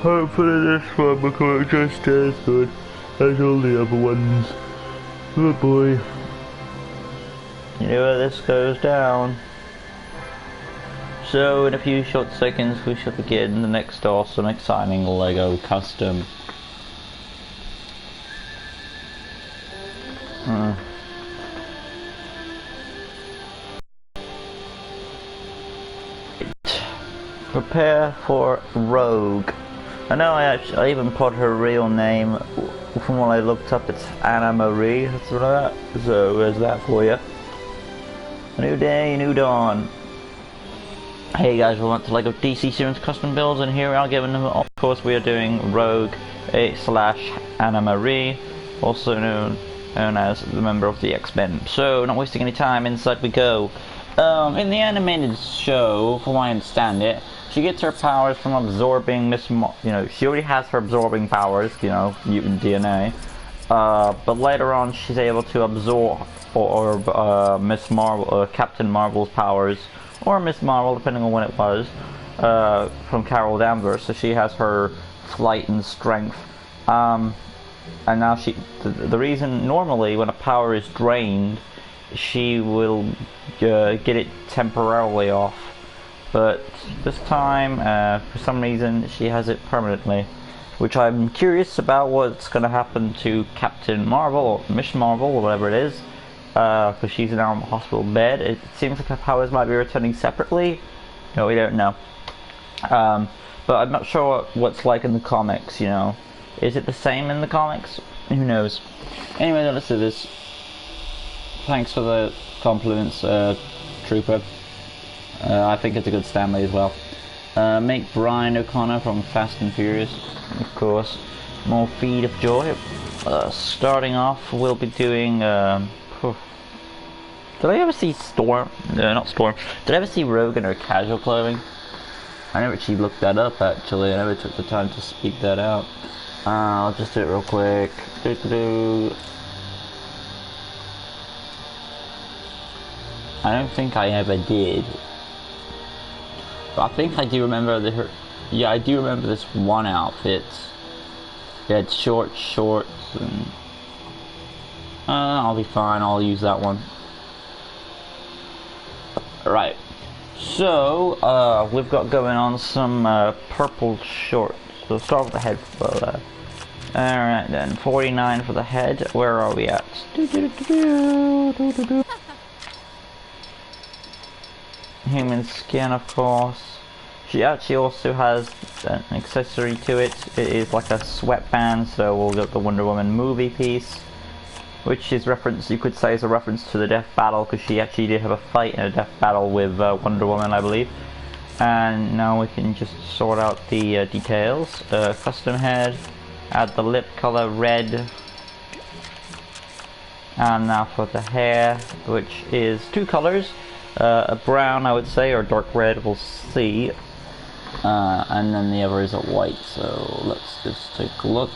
Hopefully this one will come out just as good as all the other ones. Oh boy. You know where this goes down. So in a few short seconds we shall begin the next awesome exciting LEGO custom. Prepare for Rogue. I know I even put her real name. From what I looked up, it's Anna Marie. That's what I got. So there's that for you. A new day, new dawn. Hey guys, welcome to LEGO DC Series Custom Builds, and here we are giving them. Of course, we are doing Rogue / Anna Marie, also known as the member of the X-Men. So, not wasting any time, inside we go. In the animated show, from what I understand it, she gets her powers from absorbing she already has her absorbing powers, mutant DNA. But later on, she's able to absorb Miss Marvel, Captain Marvel's powers, or Miss Marvel, depending on when it was, from Carol Danvers. So she has her flight and strength. And now the reason normally when a power is drained, she will get it temporarily off. But this time, for some reason, she has it permanently, which I'm curious about what's going to happen to Captain Marvel, or Miss Marvel, or whatever it is, because she's now in a hospital bed. It seems like her powers might be returning separately. No, we don't know. But I'm not sure what's like in the comics, Is it the same in the comics? Who knows? Anyway, let's do this. Thanks for the compliments, Trooper. I think it's a good Stanley as well. Make Brian O'Connor from Fast and Furious, of course. More Feed of Joy. Starting off, we'll be doing. Did I ever see Storm? No, not Storm. Did I ever see Rogue in her casual clothing? I never actually looked that up, actually. I never took the time to speak that out. I'll just do it real quick. I don't think I ever did. But I think I do remember yeah, I do remember this one outfit. It had short shorts and... I'll be fine, I'll use that one. Right. So, we've got going on some purple shorts. So we'll start with the head photo. Alright then, 49 for the head. Where are we at? Human skin, of course. She actually also has an accessory to it. It is like a sweatband, so we'll get the Wonder Woman movie piece, which is you could say is a reference to the death battle, because she actually did have a fight in a death battle with Wonder Woman, I believe. And now we can just sort out the details. Custom head, add the lip color red, and now for the hair, which is two colors. A brown, I would say, or dark red, we'll see. And then the other is a white, so let's just take a look.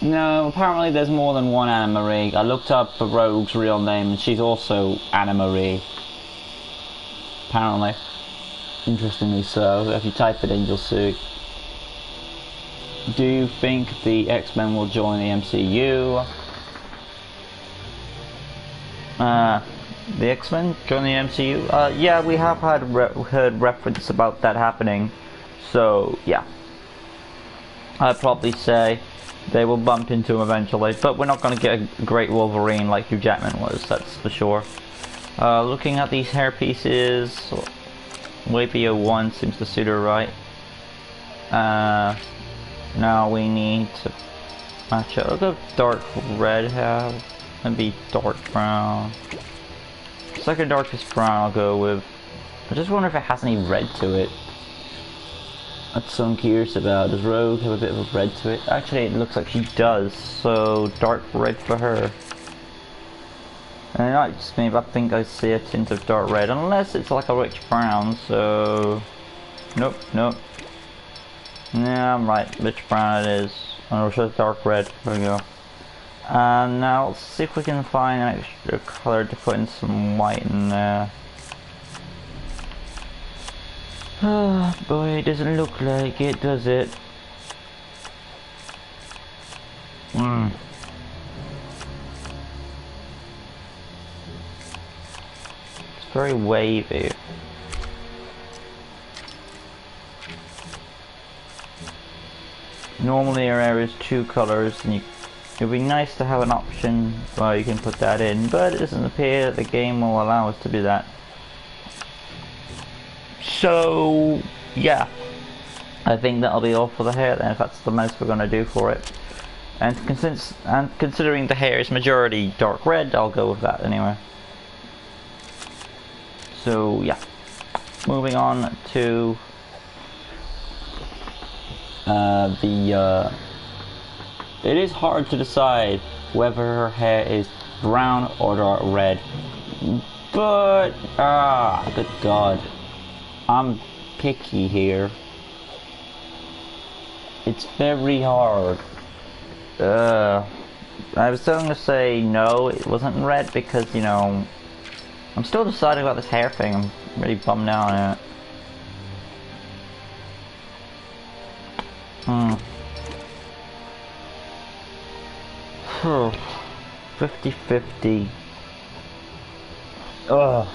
No, apparently there's more than one Anna Marie. I looked up Rogue's real name, and she's also Anna Marie. Apparently. Interestingly so, if you type it in, you'll see. Do you think the X-Men will join the MCU? The X-Men join the MCU? Yeah, we have heard reference about that happening. So, yeah. I'd probably say they will bump into him eventually. But we're not going to get a great Wolverine like Hugh Jackman was, that's for sure. Looking at these hair pieces, Wavy 01 seems to suit her right. Now we need to match it. I'll go dark red hair, maybe dark brown. Second darkest brown I'll go with. I just wonder if it has any red to it. That's what I'm curious about. Does Rogue have a bit of a red to it? Actually, it looks like she does, so dark red for her. And not just me, but I think I see a tint of dark red, unless it's like a rich brown, so... Nope. Yeah, I'm right. Rich brown it is. And also dark red. There we go. And now let's see if we can find an extra color to put in some white in there. Ah, boy, it doesn't look like it, does it? It's very wavy. Normally our area is 2 colors, and it would be nice to have an option where you can put that in, but it doesn't appear that the game will allow us to do that. So, yeah. I think that'll be all for the hair then, if that's the most we're going to do for it. And considering the hair is majority dark red, I'll go with that anyway. So, yeah. Moving on to it is hard to decide whether her hair is brown or dark red, but good god, I'm picky here. It's very hard. I was going to say no, it wasn't red, because, you know, I'm still deciding about this hair thing. I'm really bummed out on it. 50-50. Ugh.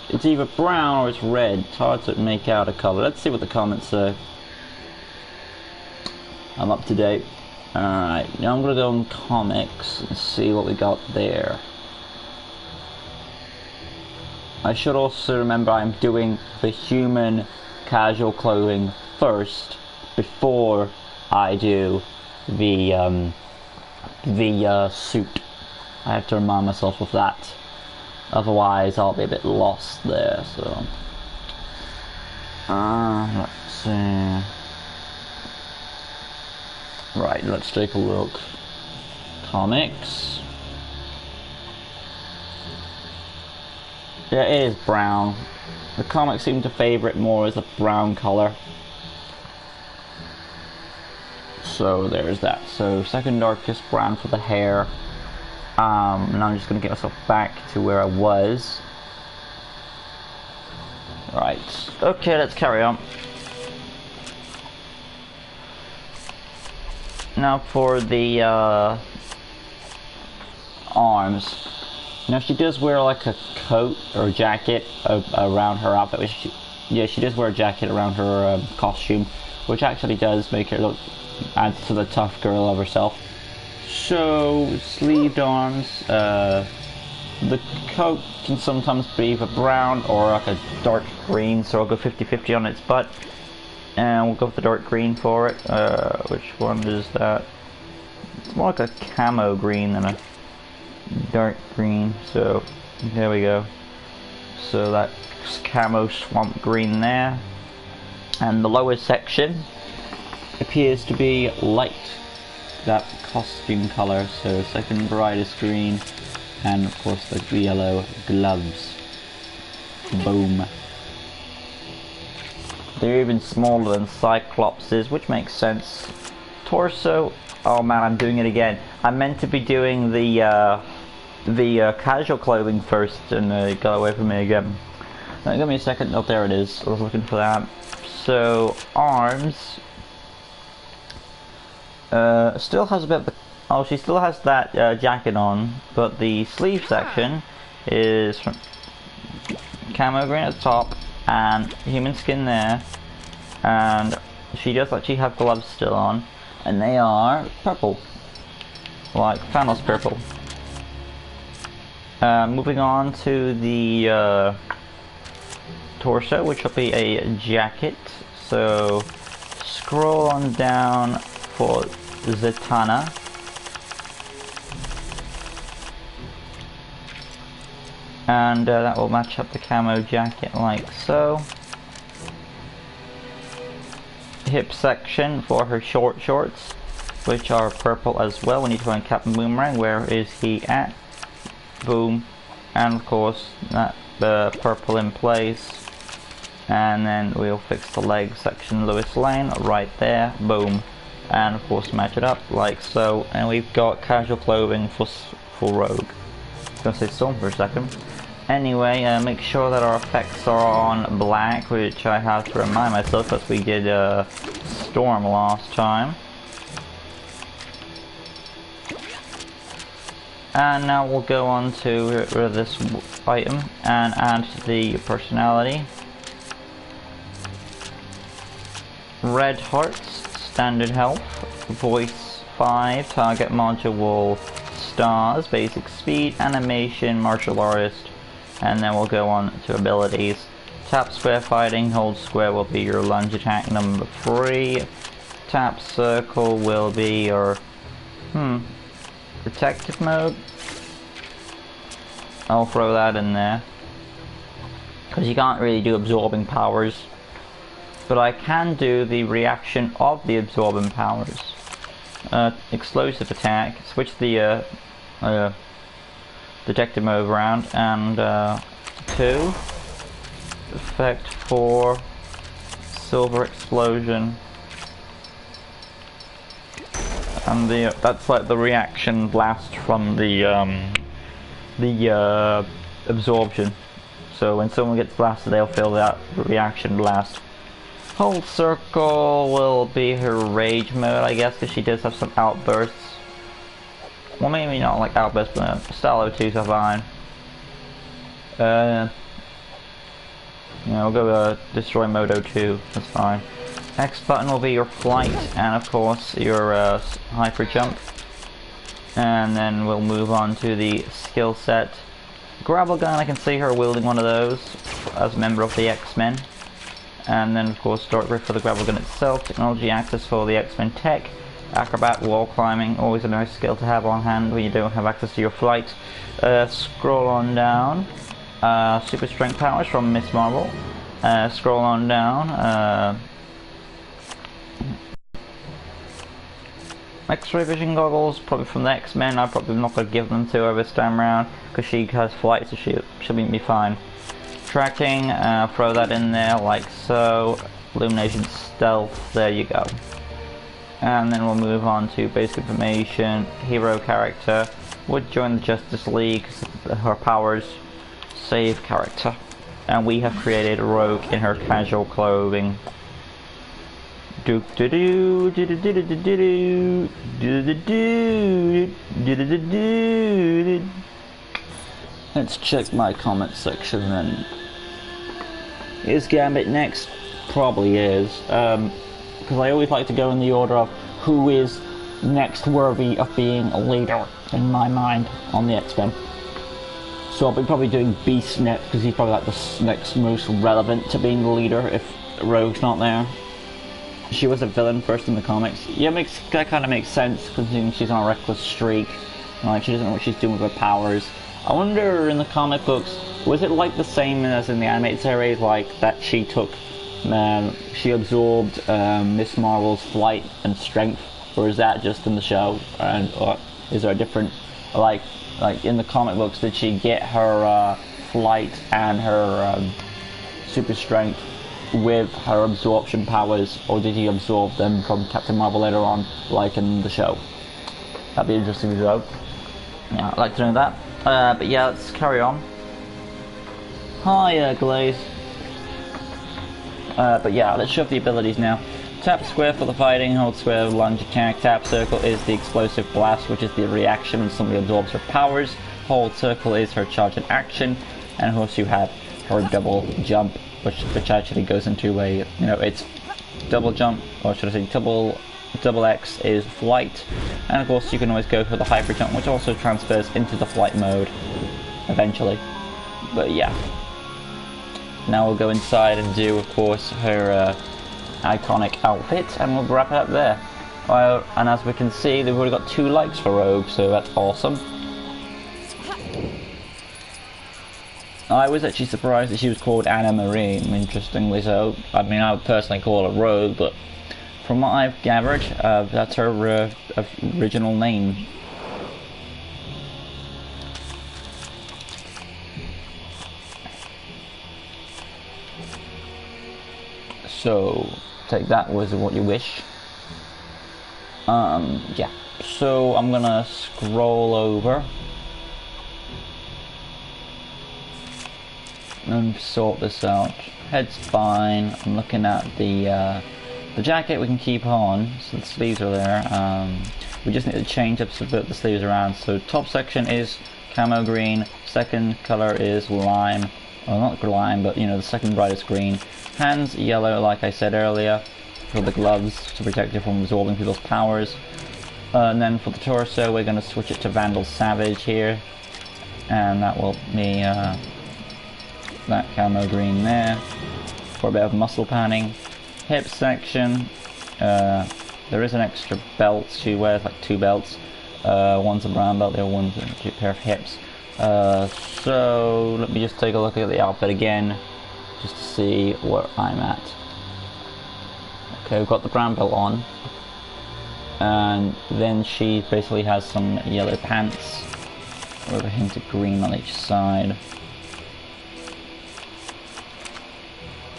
It's either brown or it's red. It's hard to make out a color. Let's see what the comments say. I'm up to date. Alright, now I'm gonna go on comics and see what we got there. I should also remember I'm doing the human casual clothing first before I do the suit. I have to remind myself of that. Otherwise I'll be a bit lost there, so. Let's see. Right, let's take a look. Comics. Yeah, it is brown. The comics seem to favour it more as a brown colour. So there's that. So second darkest brown for the hair. Now I'm just going to get myself back to where I was. Right. Okay, let's carry on. Now for the arms. Now she does wear like a coat or a jacket around her outfit. She does wear a jacket around her costume, which actually does make her look, adds to the tough girl of herself. So sleeved arms. The coat can sometimes be either brown or like a dark green, so I'll go 50-50 on its butt. And we'll go with the dark green for it. Which one is that? It's more like a camo green than a dark green. So there we go. So that's camo swamp green there. And the lower section appears to be light, that costume color. So second brightest green, and of course the yellow gloves. Boom. They're even smaller than Cyclops's, which makes sense. Torso, oh man, I'm doing it again. I meant to be doing the casual clothing first, and it got away from me again. Give me a second. Oh, there it is. I was looking for that. So arms. Still has a bit of the, oh, she still has that jacket on, but the sleeve section is from camo green at the top and human skin there, and she does actually have gloves still on, and they are purple, like Thanos purple. Moving on to the torso, which will be a jacket. So scroll on down for Zatanna. And that will match up the camo jacket like so. Hip section for her short shorts, which are purple as well. We need to find Captain Boomerang. Where is he at? Boom. And of course that the purple in place. And then we'll fix the leg section, Lois Lane, right there. Boom. And of course match it up like so. And we've got casual clothing for Rogue. I was gonna say Storm for a second. Anyway, make sure that our effects are on black, which I have to remind myself because we did Storm last time. And now we'll go on to this item and add the personality. Red hearts, standard health, voice 5, target module stars, basic speed, animation, martial artist, and then we'll go on to abilities. Tap square fighting, hold square will be your lunge attack number 3. Tap circle will be your detective mode. I'll throw that in there because you can't really do absorbing powers, but I can do the reaction of the absorbing powers. Explosive attack, switch the detective mode around, and 2 effect for silver explosion, and that's like the reaction blast from the absorption. So when someone gets blasted, they'll feel that reaction blast. Hold circle will be her rage mode, I guess, because she does have some outbursts. Well, maybe not like outbursts, but Style 2s are fine. Yeah, we'll go destroy Modo 2, that's fine. X button will be your flight, and of course your hyper jump. And then we'll move on to the skill set. Grapple gun, I can see her wielding one of those as a member of the X-Men. And then of course Dark Grip for the grapple gun itself. Technology access for the X-Men tech. Acrobat, wall climbing, always a nice skill to have on hand when you don't have access to your flight. Scroll on down. Super strength powers from Miss Marvel. Scroll on down. X-ray vision goggles, probably from the X-Men. I'm probably not going to give them to her this time around because she has flight, so she'll be fine. Tracking, throw that in there like so. Illumination stealth, there you go. And then we'll move on to basic information. Hero character would join the Justice League, her powers, save character. And we have created a Rogue in her casual clothing. Let's check my comment section then. Is Gambit next? Probably is. Because I always like to go in the order of who is next worthy of being a leader in my mind on the X-Men. So I'll be probably doing Beast next because he's probably like the next most relevant to being the leader if Rogue's not there. She was a villain first in the comics. Yeah, that kind of makes sense considering she's on a reckless streak. Like she doesn't know what she's doing with her powers. I wonder in the comic books, was it like the same as in the animated series, like that she took, she absorbed Miss Marvel's flight and strength, or is that just in the show? And or is there a different, like in the comic books, did she get her flight and her super strength with her absorption powers, or did he absorb them from Captain Marvel later on, like in the show? That'd be interesting to know. Yeah, I'd like to know that. But yeah, let's carry on. Hi, Glaze. But yeah, let's show off the abilities now. Tap square for the fighting, hold square lunge attack, tap circle is the explosive blast, which is the reaction when somebody absorbs her powers, hold circle is her charge and action, and of course you have her double jump, which actually goes into a, it's double jump, or should I say double X is flight, and of course you can always go for the hyper jump, which also transfers into the flight mode eventually. But yeah, now we'll go inside and do of course her iconic outfit, and we'll wrap it up there. Well, and as we can see, they've already got 2 likes for Rogue, so that's awesome. I was actually surprised that she was called Anna Marie, interestingly so. I mean, I would personally call her Rogue, but from what I've gathered, that's her original name. So, take that as what you wish. Yeah. So, I'm gonna scroll over. sort this out. Head's fine. I'm looking at the jacket we can keep on, so the sleeves are there. We just need to change up a bit the sleeves around. So top section is camo green, second color is lime, well not lime, but you know, the second brightest green. Hands yellow, like I said earlier, for the gloves to protect you from absorbing people's powers. And then for the torso, we're going to switch it to Vandal Savage here, and that will be that camo green there for a bit of muscle padding. Hip section, there is an extra belt. She wears like 2 belts. One's a brown belt, the other one's a pair of hips. So let me just take a look at the outfit again, just to see where I'm at. Okay, we've got the brown belt on, and then she basically has some yellow pants with a hint of green on each side.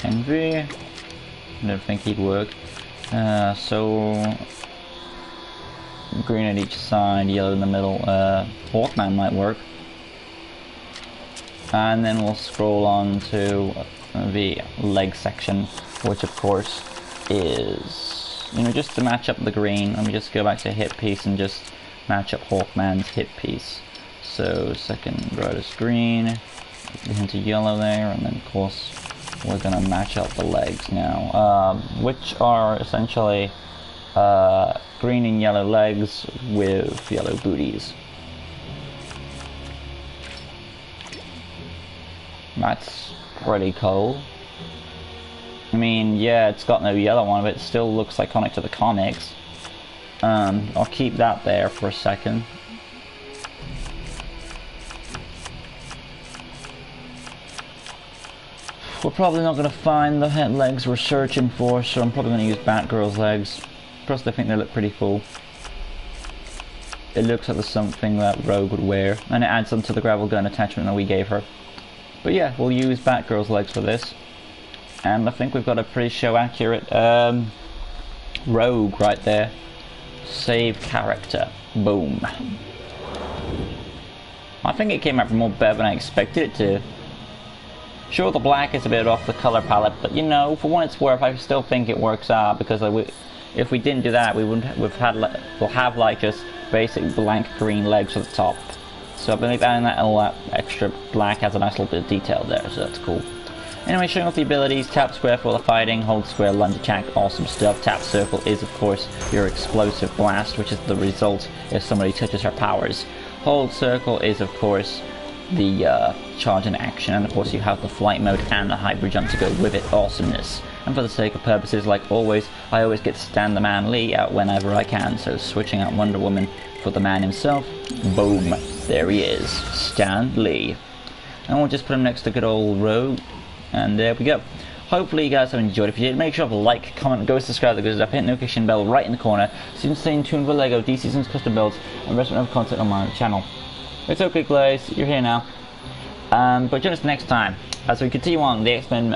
Envy, I don't think he'd work. So green at each side, yellow in the middle. Hawkman might work. And then we'll scroll on to the leg section, which of course is, you know, just to match up the green. Let me just go back to hip piece and just match up Hawkman's hip piece. So second brightest green, into yellow there, and then of course we're gonna match up the legs now, which are essentially green and yellow legs with yellow booties. That's pretty cool. I mean, yeah, it's got no yellow on it, but it still looks iconic to the comics. I'll keep that there for a second. We're probably not going to find the head legs we're searching for, so I'm probably going to use Batgirl's legs. Plus, I think they look pretty cool. It looks like there's something that Rogue would wear, and it adds on to the gravel gun attachment that we gave her. But yeah, we'll use Batgirl's legs for this. And I think we've got a pretty show accurate Rogue right there. Save character. Boom. I think it came out more better than I expected it to. Sure, the black is a bit off the color palette, but you know, for what it's worth, I still think it works out, because if we didn't do that, we'll have like just basic blank green legs at the top. So I believe adding that all that extra black has a nice little bit of detail there, so that's cool. Anyway, showing off the abilities: tap square for the fighting, hold square lunge attack, awesome stuff. Tap circle is of course your explosive blast, which is the result if somebody touches her powers. Hold circle is of course the charge in action, and of course you have the flight mode and the hybrid jump to go with it. Awesomeness. And for the sake of purposes, like always, I always get Stan the Man Lee out whenever I can, so switching out Wonder Woman for the man himself. Boom, there he is, Stan Lee. And we'll just put him next to good old Rogue, and there we go. Hopefully you guys have enjoyed. If you did, make sure to like, comment, go subscribe, hit the notification bell right in the corner so you can stay in tune for LEGO, DC Sims custom builds, and rest of content on my channel. It's okay, Glaze, you're here now. But join us next time as we continue on the X-Men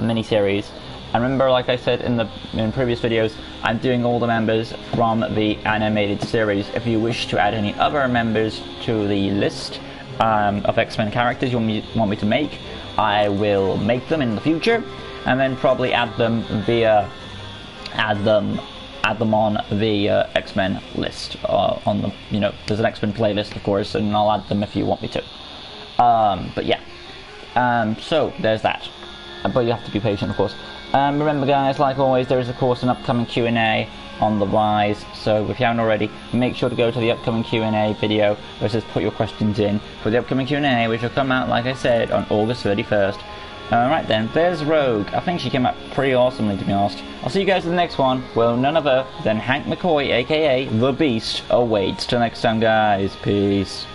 mini-series. And remember, like I said in previous videos, I'm doing all the members from the animated series. If you wish to add any other members to the list of X-Men characters you want me to make, I will make them in the future, and then probably add them on the X-Men list on the, you know, there's an X-Men playlist of course, and I'll add them if you want me to. But yeah, so there's that, but you have to be patient of course. Remember guys, like always, there is of course an upcoming Q&A on the rise, so if you haven't already, make sure to go to the upcoming Q&A video where it says put your questions in for the upcoming Q&A, which will come out, like I said, on August 31st. Alright then, there's Rogue. I think she came out pretty awesomely, to be honest. I'll see you guys in the next one. Well, none other than Hank McCoy, aka The Beast, awaits. Till next time guys, peace.